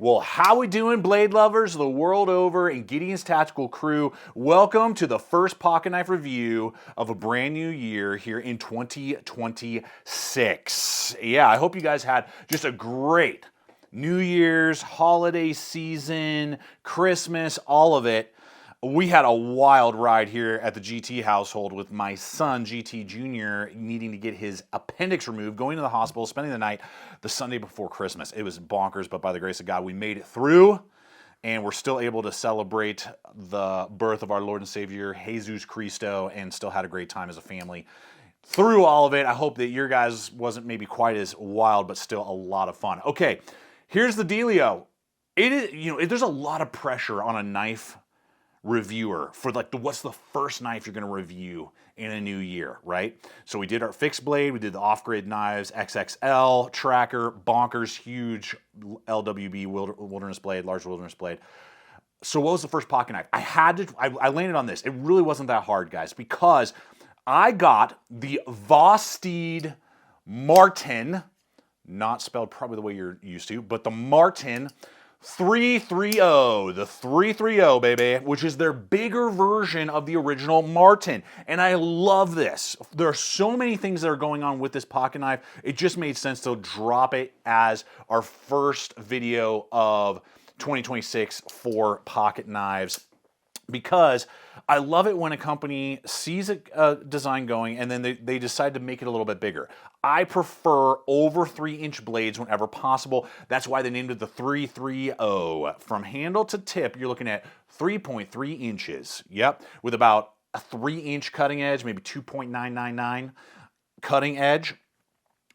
Well, how we doing, blade lovers the world over and Gideon's Tactical crew? Welcome to the first pocket knife review of a brand new year here in 2026. Yeah, I hope you guys had just a great New Year's, holiday season, Christmas, all of it. We had a wild ride here at the GT household with my son, GT Jr., needing to get his appendix removed, going to the hospital, spending the night the Sunday before Christmas. It was bonkers, but by the grace of God, we made it through, and we're still able to celebrate the birth of our Lord and Savior, Jesus Cristo, and still had a great time as a family. Through all of it, I hope that your guys wasn't maybe quite as wild, but still a lot of fun. Okay, here's the dealio. It is, there's a lot of pressure on a knife reviewer for like what's the first knife you're going to review in a new year, right? So we did our fixed blade, we did the off-grid knives, XXL, tracker, bonkers, huge LWB wilderness blade, large wilderness blade. So what was the first pocket knife? I landed on this. It really wasn't that hard, guys, because I got the VOSTEED Marten, not spelled probably the way you're used to, but the Marten 330, the 330, baby, which is their bigger version of the original Marten. And I love this. There are so many things that are going on with this pocket knife. It just made sense to drop it as our first video of 2026 for pocket knives, because I love it when a company sees a design going and then they decide to make it a little bit bigger. I prefer over 3-inch blades whenever possible. That's why they named it the 330. From handle to tip, you're looking at 3.3 inches. Yep, with about a 3-inch cutting edge, maybe 2.999 cutting edge.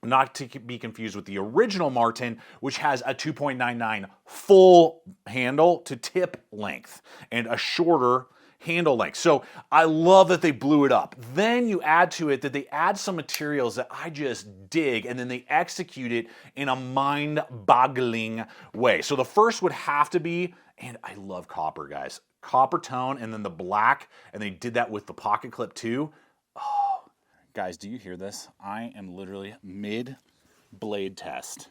Not to be confused with the original Marten, which has a 2.99 full handle to tip length and a shorter handle length. So I love that they blew it up. Then you add to it that they add some materials that I just dig, and then they execute it in a mind-boggling way. So the first would have to be, and I love copper, guys, copper tone, and then the black, and they did that with the pocket clip too. Guys, do you hear this? I am literally mid-blade test.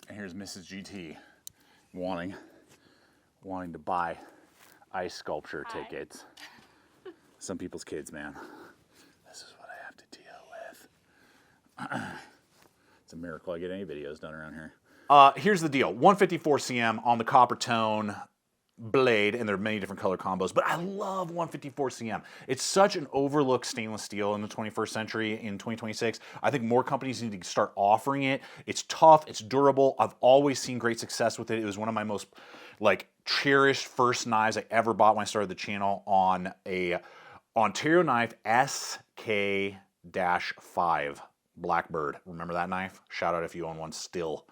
And here's Mrs. GT wanting to buy ice sculpture tickets. Some people's kids, man. This is what I have to deal with. It's a miracle I get any videos done around here. Here's the deal. 154 cm on the copper tone blade, and there are many different color combos, but I love 154 cm. It's such an overlooked stainless steel in the 21st century in 2026. I think more companies need to start offering it. It's tough, it's durable. I've always seen great success with it. It was one of my most cherished first knives I ever bought when I started the channel on a Ontario knife SK-5 Blackbird. Remember that knife? Shout out if you own one still.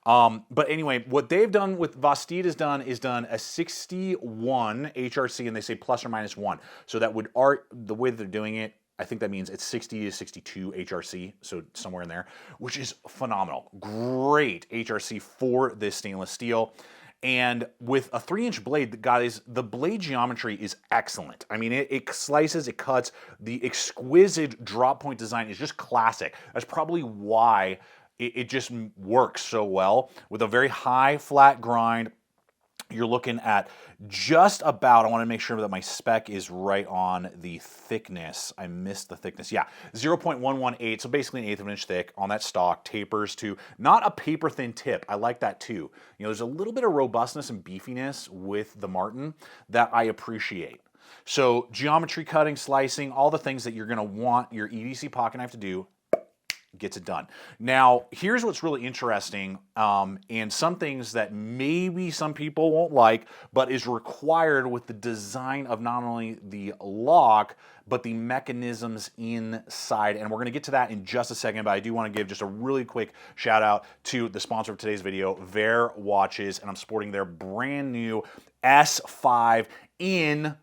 But anyway, what they've done with VOSTEED is done a 61 HRC, and they say plus or minus 1. So that would the way that they're doing it, I think that means it's 60 to 62 HRC, so somewhere in there, which is phenomenal. Great HRC for this stainless steel. And with a 3-inch blade, guys, the blade geometry is excellent. I mean, it slices, it cuts. The exquisite drop point design is just classic. That's probably why it just works so well. With a very high flat grind, you're looking at just about, I want to make sure that my spec is right on the thickness. I missed the thickness. Yeah, 0.118, so basically an 1/8 of an inch thick on that stock. Tapers to not a paper thin tip. I like that too. There's a little bit of robustness and beefiness with the Marten that I appreciate. So geometry, cutting, slicing, all the things that you're going to want your EDC pocket knife to do, gets it done. Now, here's what's really interesting, and some things that maybe some people won't like, but is required with the design of not only the lock, but the mechanisms inside. And we're going to get to that in just a second, but I do want to give just a really quick shout out to the sponsor of today's video, VAER watches, and I'm sporting their brand new S5 in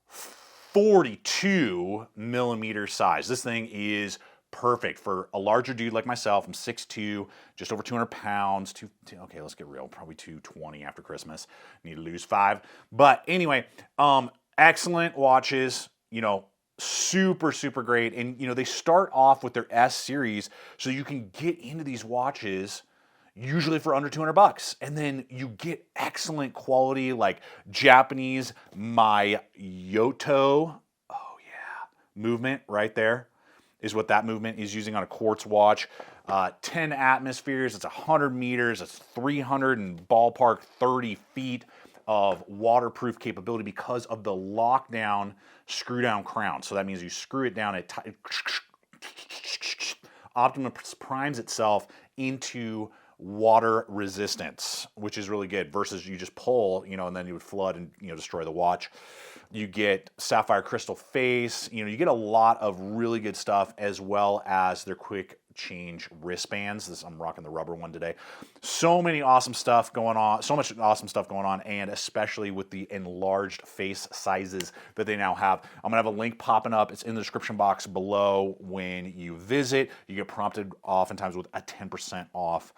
42 millimeter size. This thing is perfect for a larger dude like myself. I'm 6'2", just over 200 pounds. Okay, let's get real. Probably 220 after Christmas. Need to lose 5. But anyway, excellent watches. Super, super great. And they start off with their S series, so you can get into these watches usually for under 200 bucks. And then you get excellent quality, like Japanese Mayoto, oh yeah, movement right there is what that movement is using on a quartz watch. 10 atmospheres, it's 100 meters, it's 300 and ballpark 30 feet of waterproof capability because of the lockdown screw down crown. So that means you screw it down, it Optimus primes itself into water resistance, which is really good versus you just pull, and then you would flood and, destroy the watch. You get sapphire crystal face, you get a lot of really good stuff, as well as their quick change wristbands. I'm rocking the rubber one today. So many awesome stuff going on, so much awesome stuff going on, and especially with the enlarged face sizes that they now have. I'm gonna have a link popping up. It's in the description box below. When you visit, you get prompted oftentimes with a 10% off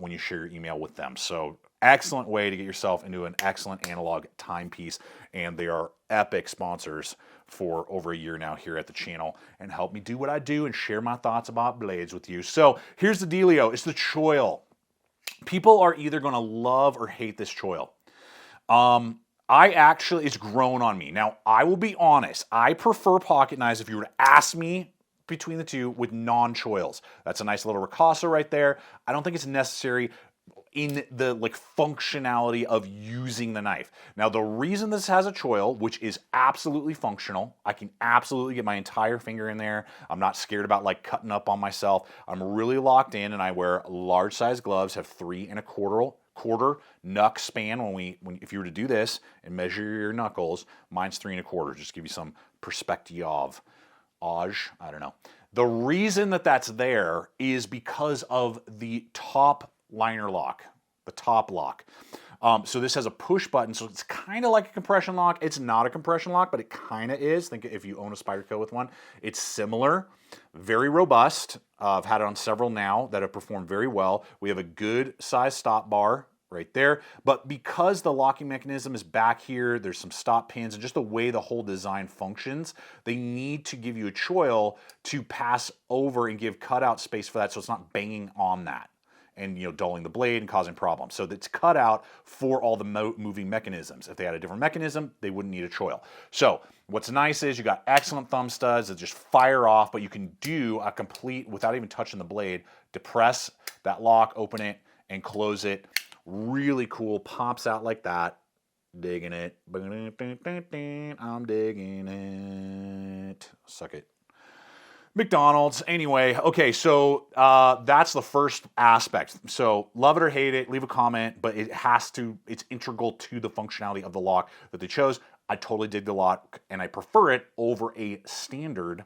when you share your email with them. So excellent way to get yourself into an excellent analog timepiece, and they are epic sponsors for over a year now here at the channel and help me do what I do and share my thoughts about blades with you. So here's the dealio. It's the choil. People are either going to love or hate this choil. It's grown on me. Now, I will be honest. I prefer pocket knives if you were to ask me between the two with non-choils. That's a nice little ricasso right there. I don't think it's necessary in the functionality of using the knife. Now, the reason this has a choil, which is absolutely functional, I can absolutely get my entire finger in there. I'm not scared about cutting up on myself. I'm really locked in, and I wear large size gloves, have 3 1/4 knuck span. If you were to do this and measure your knuckles, mine's 3 1/4. Just to give you some perspective. I don't know. The reason that that's there is because of the top liner lock, the top lock. So this has a push button, so it's kind of like a compression lock. It's not a compression lock, but it kind of is. Think if you own a Spyderco with one. It's similar, very robust. I've had it on several now that have performed very well. We have a good size stop bar right there, but because the locking mechanism is back here, there's some stop pins, and just the way the whole design functions, they need to give you a choil to pass over and give cutout space for that, so it's not banging on that and dulling the blade and causing problems. So it's cut out for all the moving mechanisms. If they had a different mechanism, they wouldn't need a choil. So what's nice is you got excellent thumb studs that just fire off, but you can do a complete, without even touching the blade, depress that lock, open it, and close it. Really cool, pops out like that. Digging it. I'm digging it. Suck it. McDonald's. Anyway, okay, so that's the first aspect. So love it or hate it, leave a comment, but it's integral to the functionality of the lock that they chose. I totally dig the lock, and I prefer it over a standard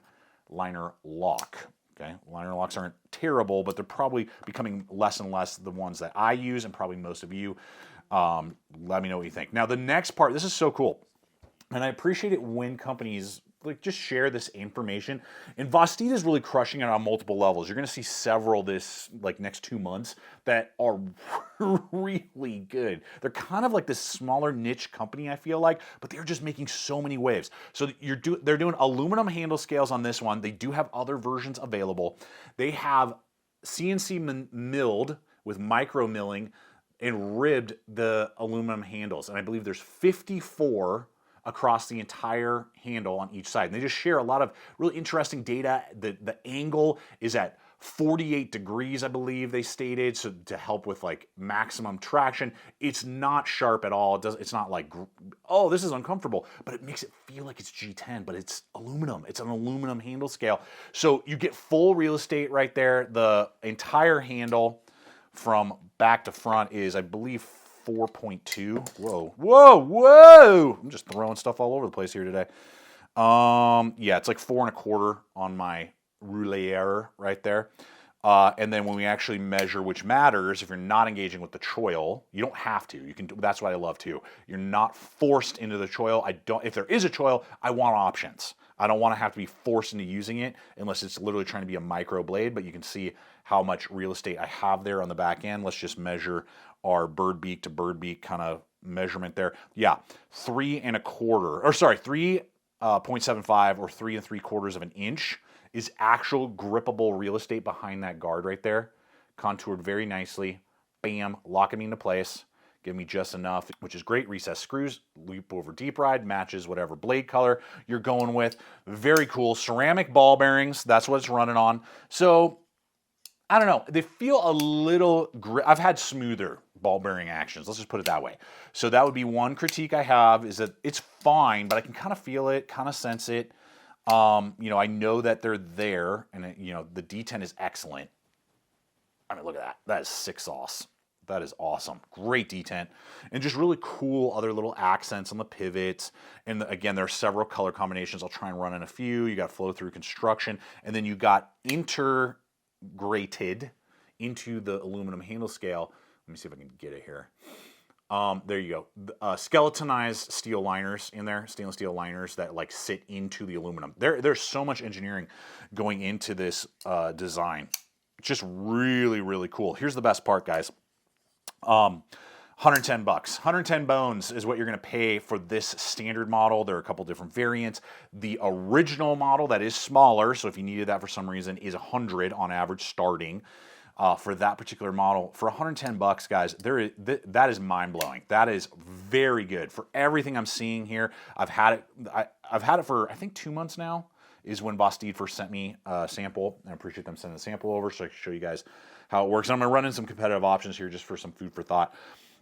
liner lock. Okay, liner locks aren't terrible, but they're probably becoming less and less the ones that I use, and probably most of you. Let me know what you think. Now, the next part, this is so cool, and I appreciate it when companies just share this information. And VOSTEED is really crushing it on multiple levels. You're going to see several this next 2 months that are really good. They're kind of like this smaller niche company, I feel like, but they're just making so many waves. So they're doing aluminum handle scales on this one. They do have other versions available. They have CNC milled with micro milling and ribbed the aluminum handles. And I believe there's 54 across the entire handle on each side. And they just share a lot of really interesting data. The angle is at 48 degrees, I believe they stated, so to help with maximum traction. It's not sharp at all. It's not like, oh, this is uncomfortable, but it makes it feel like it's G10, but it's aluminum. It's an aluminum handle scale. So you get full real estate right there. The entire handle from back to front is, I believe, 4.2. Whoa. I'm just throwing stuff all over the place here today. Yeah, it's 4 1/4 on my rouleur right there. And then when we actually measure, which matters, if you're not engaging with the choil, you don't have to. You can. That's what I love too. You're not forced into the choil. If there is a choil, I want options. I don't want to have to be forced into using it unless it's literally trying to be a micro blade, but you can see how much real estate I have there on the back end. Let's just measure our bird beak to bird beak kind of measurement there. Yeah, 3 1/4, or sorry, 3.75 or 3 3/4 of an inch is actual grippable real estate behind that guard right there. Contoured very nicely. bam, locking me into place. Give me just enough, which is great. Recessed screws, loop over deep ride, matches whatever blade color you're going with. Very cool. Ceramic ball bearings, that's what it's running on. So, I don't know, they feel a little, I've had smoother ball bearing actions, let's just put it that way. So that would be one critique I have, is that it's fine, but I can kind of feel it, kind of sense it. You know, I know that they're there, and you know, the D10 is excellent. I mean, look at that. That is sick sauce. That is awesome. Great detent. And just really cool other little accents on the pivots. And again, there are several color combinations. I'll try and run in a few. You got flow through construction. And then you got integrated into the aluminum handle scale. Let me see if I can get it here. There you go. Skeletonized steel liners in there, stainless steel liners that like sit into the aluminum. There's so much engineering going into this design. Just really, really cool. Here's the best part, guys. 110 bucks. 110 bones is what you're going to pay for this standard model. There are a couple different variants. The original model that is smaller, so if you needed that for some reason, is 100 on average starting for that particular model. For 110 bucks, guys, that is mind-blowing. That is very good. For everything I'm seeing here, I've had it for, I think, 2 months now, is when VOSTEED first sent me a sample. I appreciate them sending the sample over so I can show you guys how it works. I'm going to run in some competitive options here just for some food for thought.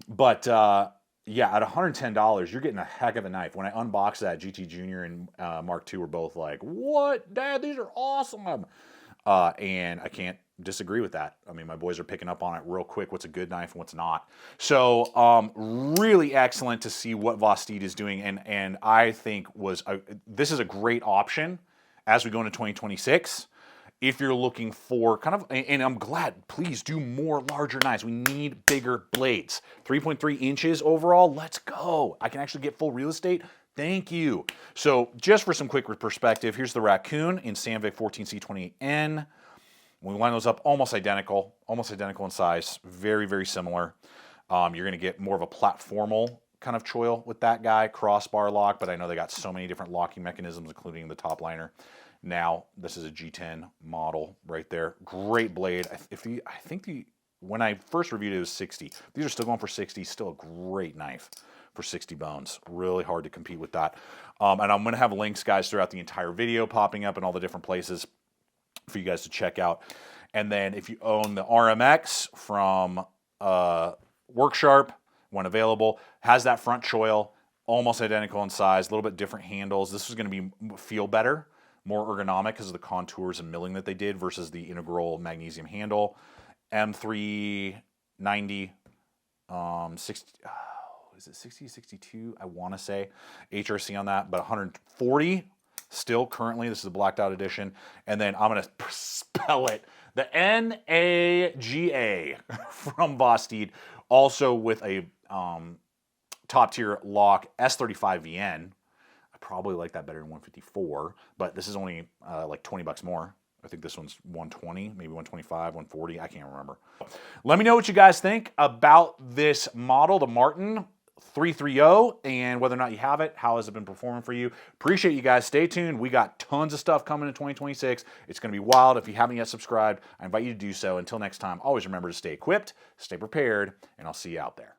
But yeah, at $110, you're getting a heck of a knife. When I unboxed that, GT Junior and Mark II were both like, "What, Dad? These are awesome!" And I can't disagree with that. I mean, my boys are picking up on it real quick. What's a good knife and what's not? So really excellent to see what VOSTEED is doing, and I think this is a great option as we go into 2026. If you're looking for kind of, and I'm glad, please do more larger knives. We need bigger blades. 3.3 inches overall, let's go. I can actually get full real estate. Thank you. So just for some quick perspective, here's the RACCOON in Sandvik 14C28N. When we line those up, almost identical in size, very, very similar. You're gonna get more of a platformal kind of choil with that guy, crossbar lock, but I know they got so many different locking mechanisms, including the top liner. Now, this is a G10 model right there. Great blade. When I first reviewed it, it was 60. These are still going for 60. Still a great knife for 60 bones. Really hard to compete with that. And I'm going to have links, guys, throughout the entire video popping up in all the different places for you guys to check out. And then if you own the RMX from WorkSharp, when available, has that front choil, almost identical in size, a little bit different handles. This is going to feel better, more ergonomic because of the contours and milling that they did versus the integral magnesium handle. M390, 60, is it 60, 62? I want to say HRC on that, but 140 still currently. This is a blacked out edition. And then I'm going to spell it, the NAGA from VOSTEED, also with a top tier lock S35VN. Probably like that better than 154, but this is only like 20 bucks more. I think this one's 120, maybe 125, 140. I can't remember. Let me know what you guys think about this model, the Marten 330, and whether or not you have it. How has it been performing for you? Appreciate you guys. Stay tuned. We got tons of stuff coming in 2026. It's going to be wild. If you haven't yet subscribed, I invite you to do so. Until next time, always remember to stay equipped, stay prepared, and I'll see you out there.